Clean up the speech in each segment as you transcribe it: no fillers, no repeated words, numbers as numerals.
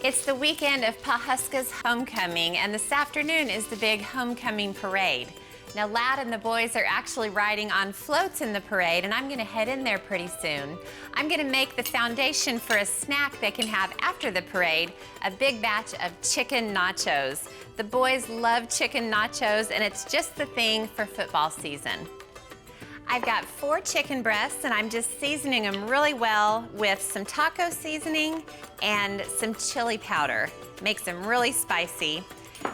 It's the weekend of Pawhuska's homecoming, and this afternoon is the big homecoming parade. Now, Lad and the boys are actually riding on floats in the parade, and I'm gonna head in there pretty soon. I'm gonna make the foundation for a snack they can have after the parade, a big batch of chicken nachos. The boys love chicken nachos, and it's just the thing for football season. I've got 4 chicken breasts, and I'm just seasoning them really well with some taco seasoning and some chili powder. Makes them really spicy.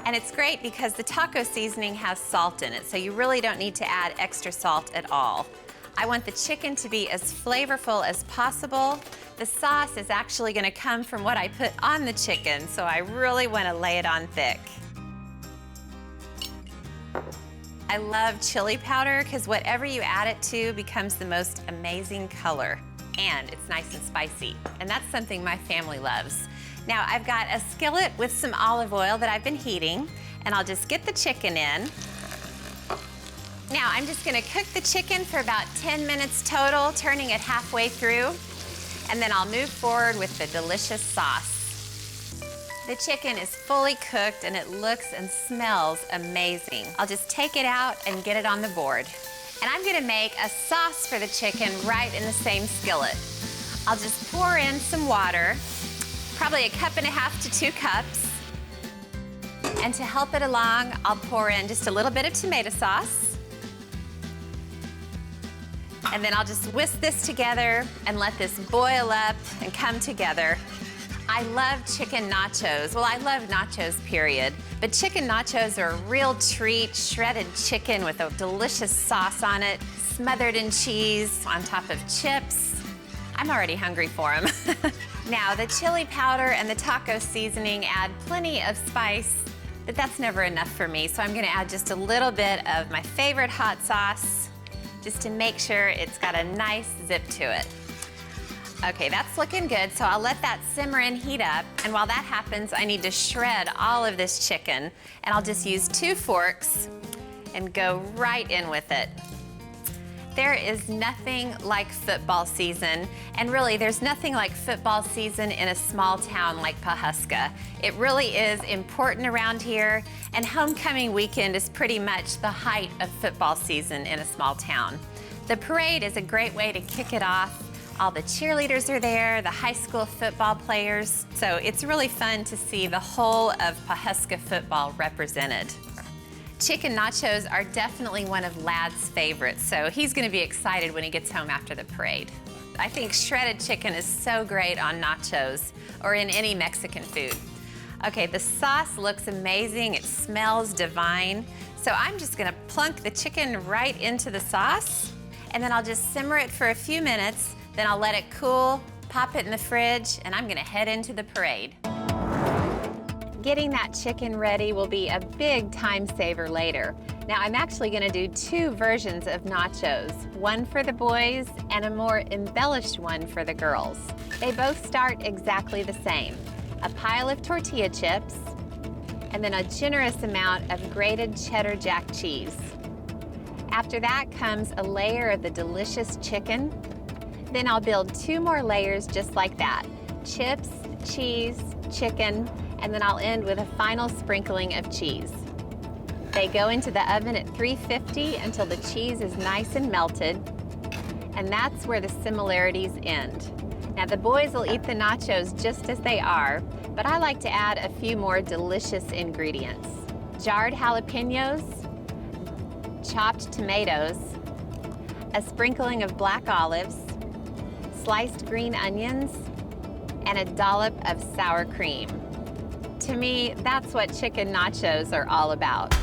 And it's great because the taco seasoning has salt in it, so you really don't need to add extra salt at all. I want the chicken to be as flavorful as possible. The sauce is actually gonna come from what I put on the chicken, so I really wanna lay it on thick. I love chili powder because whatever you add it to becomes the most amazing color, and it's nice and spicy, and that's something my family loves. Now, I've got a skillet with some olive oil that I've been heating, and I'll just get the chicken in. Now, I'm just gonna cook the chicken for about 10 minutes total, turning it halfway through, and then I'll move forward with the delicious sauce. The chicken is fully cooked, and it looks and smells amazing. I'll just take it out and get it on the board. And I'm gonna make a sauce for the chicken right in the same skillet. I'll just pour in some water, probably 1.5 to 2 cups. And to help it along, I'll pour in just a little bit of tomato sauce. And then I'll just whisk this together and let this boil up and come together. I love chicken nachos. Well, I love nachos, period. But chicken nachos are a real treat. Shredded chicken with a delicious sauce on it, smothered in cheese on top of chips. I'm already hungry for them. Now, the chili powder and the taco seasoning add plenty of spice, but that's never enough for me, so I'm gonna add just a little bit of my favorite hot sauce just to make sure it's got a nice zip to it. Okay, that's looking good, so I'll let that simmer and heat up, and while that happens, I need to shred all of this chicken, and I'll just use 2 forks and go right in with it. There is nothing like football season, and really there's nothing like football season in a small town like Pawhuska. It really is important around here, and homecoming weekend is pretty much the height of football season in a small town. The parade is a great way to kick it off. All the cheerleaders are there, the high school football players, so it's really fun to see the whole of Pawhuska football represented. Chicken nachos are definitely one of Lad's favorites, so he's gonna be excited when he gets home after the parade. I think shredded chicken is so great on nachos or in any Mexican food. Okay, the sauce looks amazing, it smells divine, so I'm just gonna plunk the chicken right into the sauce, and then I'll just simmer it for a few minutes, then I'll let it cool, pop it in the fridge, and I'm gonna head into the parade. Getting that chicken ready will be a big time saver later. Now, I'm actually gonna do 2 versions of nachos, one for the boys and a more embellished one for the girls. They both start exactly the same. A pile of tortilla chips, and then a generous amount of grated cheddar jack cheese. After that comes a layer of the delicious chicken. Then I'll build 2 more layers just like that. Chips, cheese, chicken, and then I'll end with a final sprinkling of cheese. They go into the oven at 350 until the cheese is nice and melted, and that's where the similarities end. Now, the boys will eat the nachos just as they are, but I like to add a few more delicious ingredients. Jarred jalapenos, chopped tomatoes, a sprinkling of black olives, sliced green onions, and a dollop of sour cream. To me, that's what chicken nachos are all about.